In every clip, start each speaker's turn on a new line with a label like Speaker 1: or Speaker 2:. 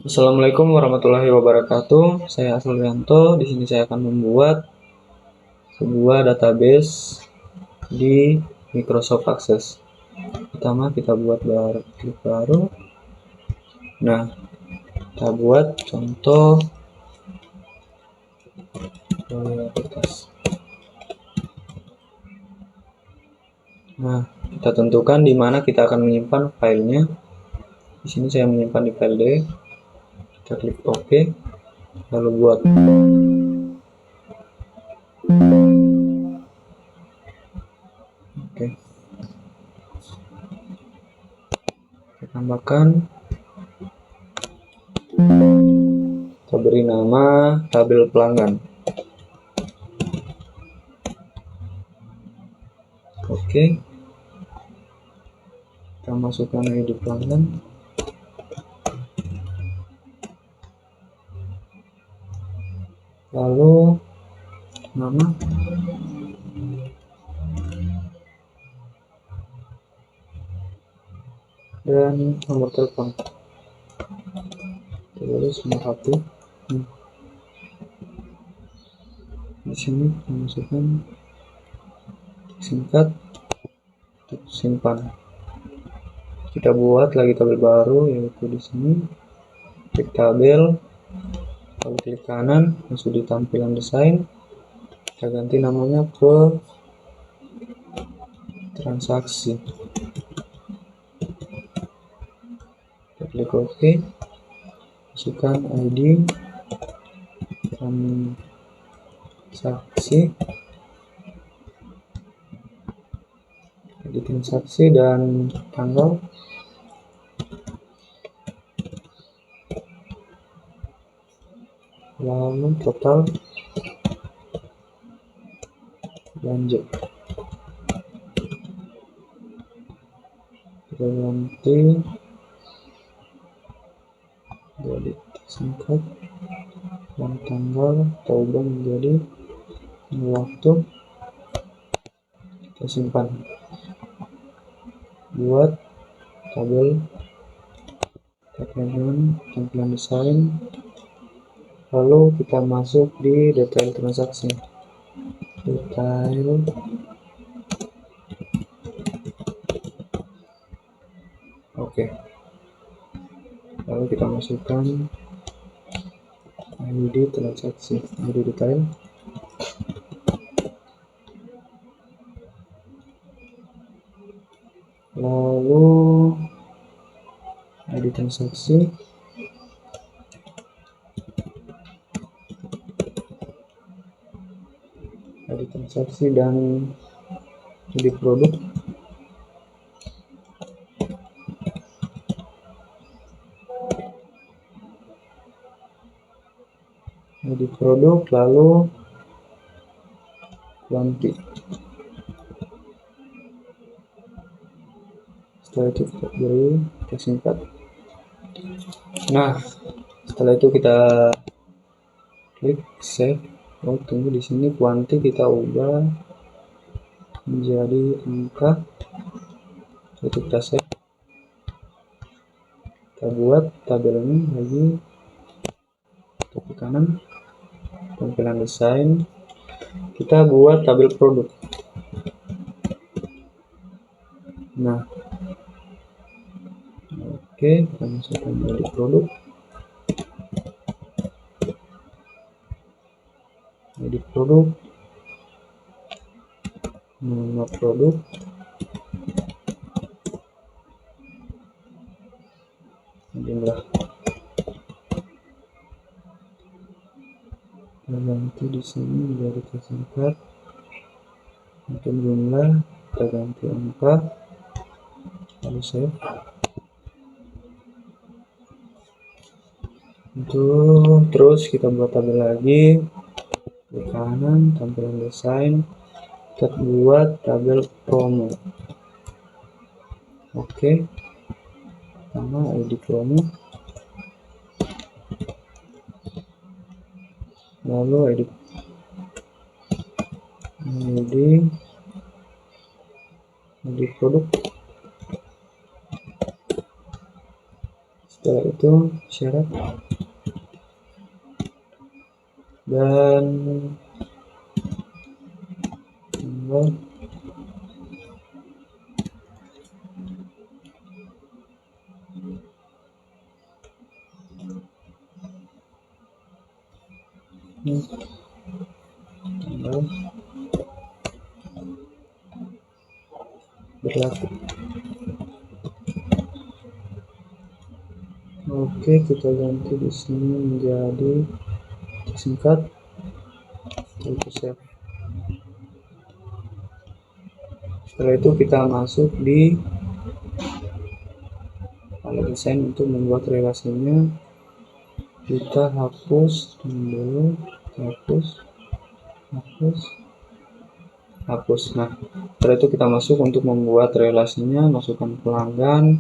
Speaker 1: Assalamualaikum warahmatullahi wabarakatuh. Saya Aslianto. Di sini saya akan membuat sebuah database di Microsoft Access. Pertama kita buat klik baru. Nah, kita buat contoh prioritas. Nah, kita tentukan di mana kita akan menyimpan filenya. Di sini saya menyimpan di file D. Kita klik OK. Lalu buat. Oke. Kita tambahkan. Kita beri nama tabel pelanggan. Oke. Kita masukkan ID pelanggan. Lalu nama dan nomor telepon. Tulis nomor HP. Di sini kita masukkan singkat untuk simpan. Kita buat lagi tabel baru, yaitu di sini klik tabel, lalu klik kanan, masuk di tampilan desain. Kita ganti namanya ke transaksi. Kita klik OK, masukkan ID transaksi dan tanggal. Lalu total belanja. Kita ganti jadi singkat dan tanggal atau ubah menjadi waktu. Kita simpan. Buat tabel tampilan desain, lalu kita masuk di detail transaksi. Oke. Lalu kita masukkan ID transaksi, ID detail. Lalu ID transaksi, dan ID produk. ID produk, lalu kuanti. Setelah itu kita beri singkat. Nah, setelah itu kita klik save. Oh, tunggu, di sini kuanti kita ubah menjadi angka. Itu kita save. Kita buat tabel ini lagi. Ke kanan, tampilan desain. Kita buat tabel produk. Nah, oke, kita masukkan dari produk. Jadi produk, nama produk, jumlah. Kita ganti di sini menjadi singkat. Untuk jumlah kita ganti angka, lalu save. Terus kita buat tabel lagi. Di kanan tampilan desain, kita buat tabel promo. Oke, nama ID promo, lalu ID produk. Setelah Setelah itu syarat dan tanggal berlaku. Oke, kita ganti di sini menjadi singkat. Itu save. Setelah itu kita masuk di file desain untuk membuat relasinya. Kita hapus dulu, hapus. Nah, setelah itu kita masuk untuk membuat relasinya, masukkan pelanggan,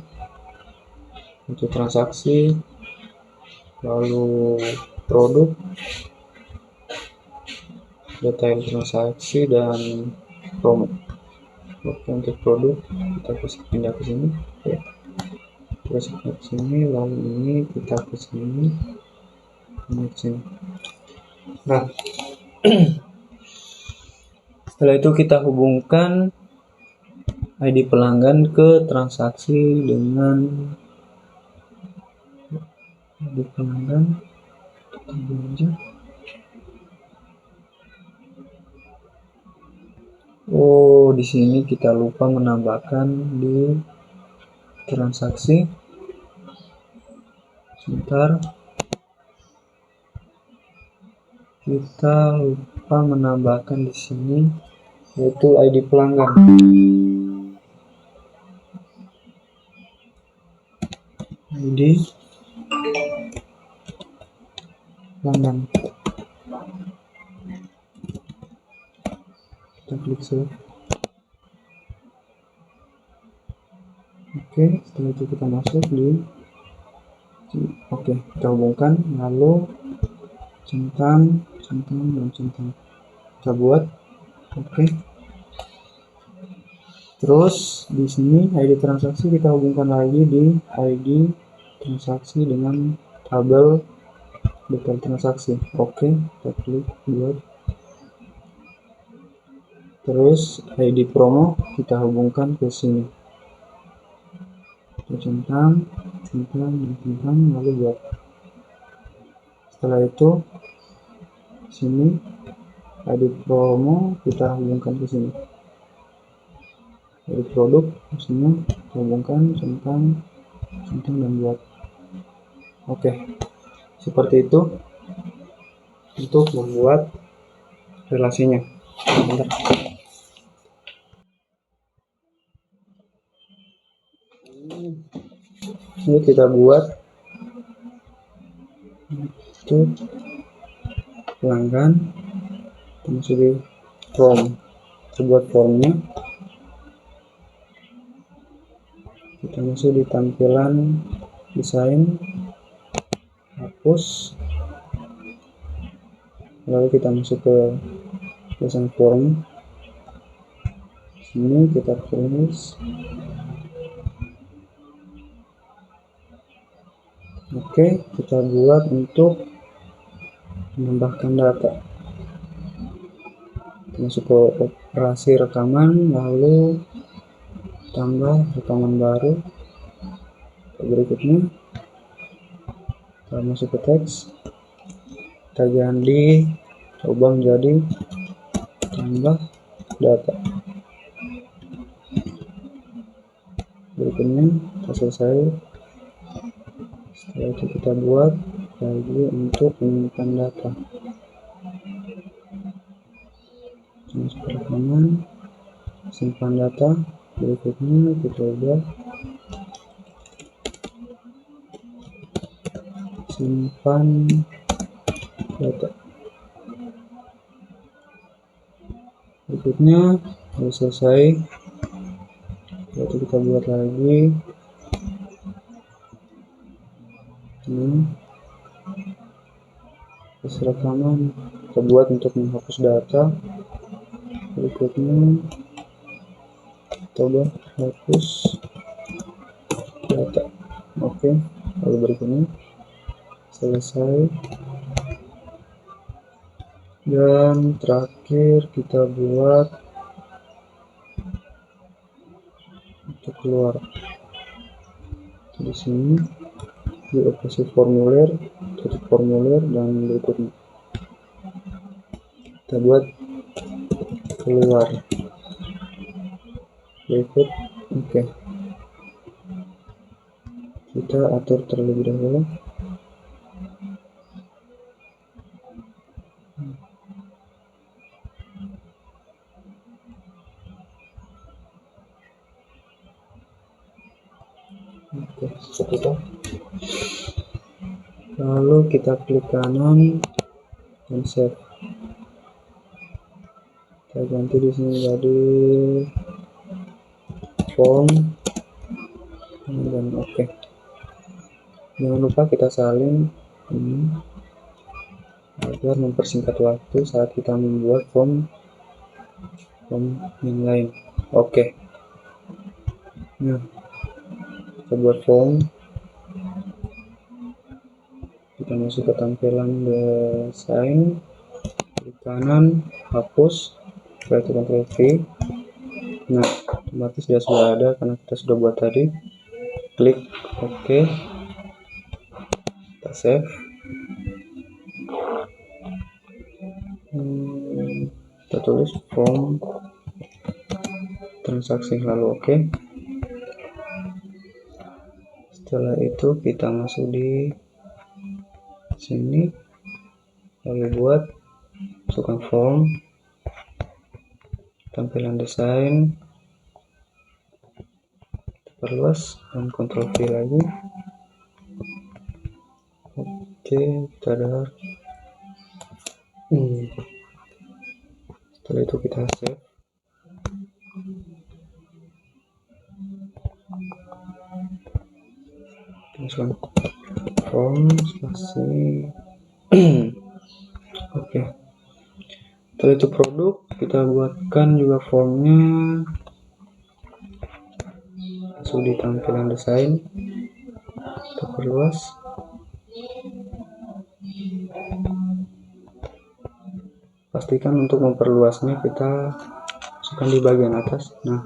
Speaker 1: untuk transaksi, lalu produk, detail transaksi, dan promo. Oke, untuk produk kita pindah ke sini, ya. Terus ke sini, lalu ini kita ke sini, ke sini. Nah, setelah itu kita hubungkan ID pelanggan ke transaksi dengan ID pelanggan. Oh, di sini kita lupa menambahkan di transaksi. Sebentar. Kita lupa menambahkan di sini yaitu ID pelanggan. ID pelanggan. Kita klik save. Oke, setelah itu kita masuk di kita hubungkan, lalu centang dan centang kita buat. Oke. Terus di sini ID transaksi kita hubungkan lagi di ID transaksi dengan tabel detail transaksi. Oke, kita klik buat. Terus ID promo kita hubungkan ke sini. Kita centang, lalu buat. Setelah itu sini ID promo kita hubungkan ke sini. Dari produk maksudnya hubungkan centang dan buat. Oke, seperti itu untuk membuat relasinya. Bentar. Ini kita buat itu pelanggan, masuk di form. Kita buat formnya. Kita masuk di tampilan desain, hapus, lalu kita masuk ke desain form. Sini kita tulis. Oke, kita buat untuk menambahkan data. Kita masuk ke operasi rekaman, lalu tambah rekaman baru. Berikutnya kita masuk ke teks, kita ganti, coba menjadi tambah data. Berikutnya kita selesai. Setelah itu kita buat lagi untuk menyimpan data. Masuk ke rekaman, simpan data. Berikutnya kita ubah simpan data. Berikutnya sudah selesai. Lalu kita buat lagi. Terus rekaman kita buat untuk menghapus data. Berikutnya coba hapus data. Oke, lalu berikutnya selesai, dan terakhir kita buat untuk keluar di sini di operasi formulir, tutup formulir, dan berikutnya kita buat keluar berikut. Oke, kita atur terlebih dahulu. Oke, seperti itu. Lalu kita klik kanan dan save. Kita ganti di sini jadi form dan oke. Jangan lupa kita salin ini agar mempersingkat waktu saat kita membuat form yang lain. Oke. Nah, kita buat form, kita masuk ke tampilan desain, klik kanan, hapus, setelah itu Ctrl V. Nah, otomatis dia sudah ada karena kita sudah buat tadi. Klik OK, kita save. Kita tulis form transaksi lalu OK. Setelah itu kita masuk di sini, lalu buat masukkan form, tampilan desain, perluas, dan Ctrl V lagi. Oke, kita ada. Setelah itu kita save. Masukkan form spasi. Oke. Setelah itu produk, kita buatkan juga formnya. Masuk di tampilan desain, kita perluas. Pastikan untuk memperluasnya kita masukkan di bagian atas. Nah,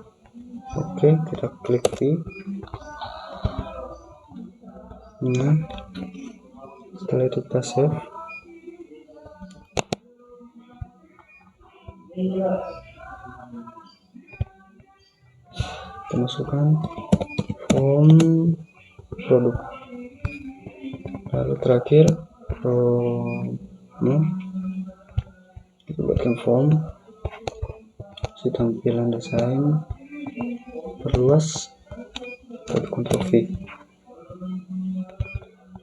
Speaker 1: oke, kita klik V. Nah, setelah itu kita save. Kita masukkan form produk, lalu terakhir form. Kita buatkan form di tampilan desain, perluas, Ctrl V.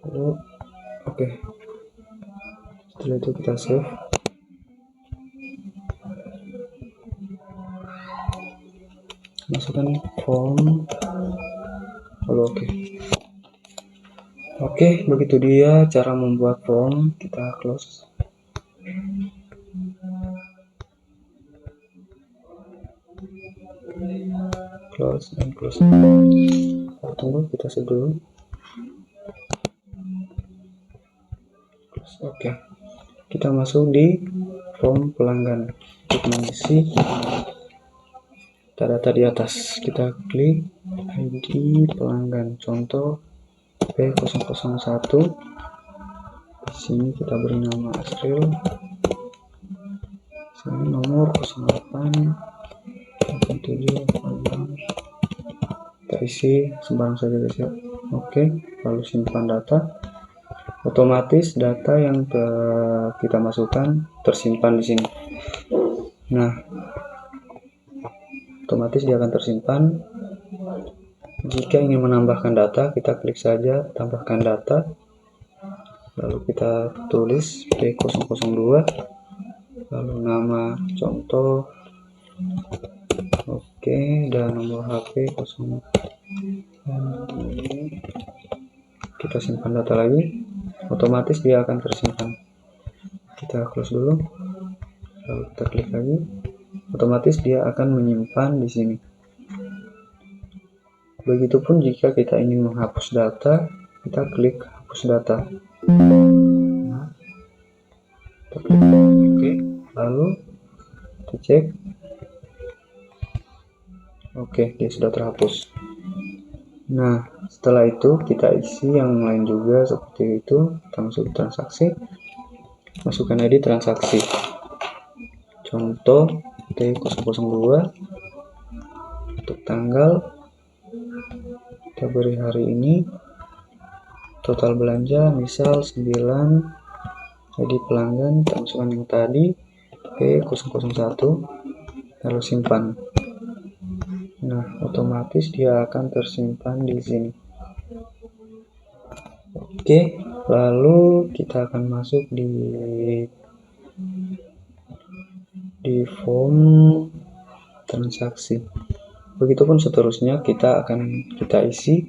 Speaker 1: Lalu oke. Setelah itu kita save. Masukkan form, lalu oke. Begitu dia cara membuat form. Kita close. Dan close. Tunggu, kita save dulu. Oke, kita masuk di form pelanggan untuk mengisi data di atas. Kita klik ID pelanggan, contoh P001. Di sini kita beri nama Asril. Sini nomor 08 87. Kita isi sembarang saja guys ya. Oke, lalu simpan data. Otomatis data yang kita masukkan tersimpan di sini. Nah, otomatis dia akan tersimpan. Jika ingin menambahkan data, kita klik saja tambahkan data, lalu kita tulis P002, lalu nama contoh, oke, dan nomor HP 0. Kita simpan data lagi, otomatis dia akan tersimpan. Kita close dulu, lalu kita klik lagi, otomatis dia akan menyimpan di sini. Begitupun jika kita ingin menghapus data, kita klik hapus data. Nah, kita klik oke, lalu kita cek. Oke, dia sudah terhapus. Nah, setelah itu kita isi yang lain juga seperti itu. Kita masuk transaksi, masukkan ID transaksi. Contoh T002, untuk tanggal kita beri hari ini, total belanja misal 9, ID pelanggan kita masukkan yang tadi P001, lalu simpan. Nah, otomatis dia akan tersimpan di sini. Oke, lalu kita akan masuk di form transaksi. Begitupun seterusnya kita isi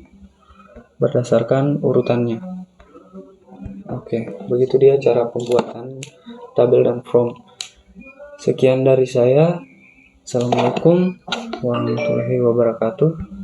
Speaker 1: berdasarkan urutannya. Oke, begitu dia cara pembuatan tabel dan form. Sekian dari saya. Assalamualaikum warahmatullahi wabarakatuh.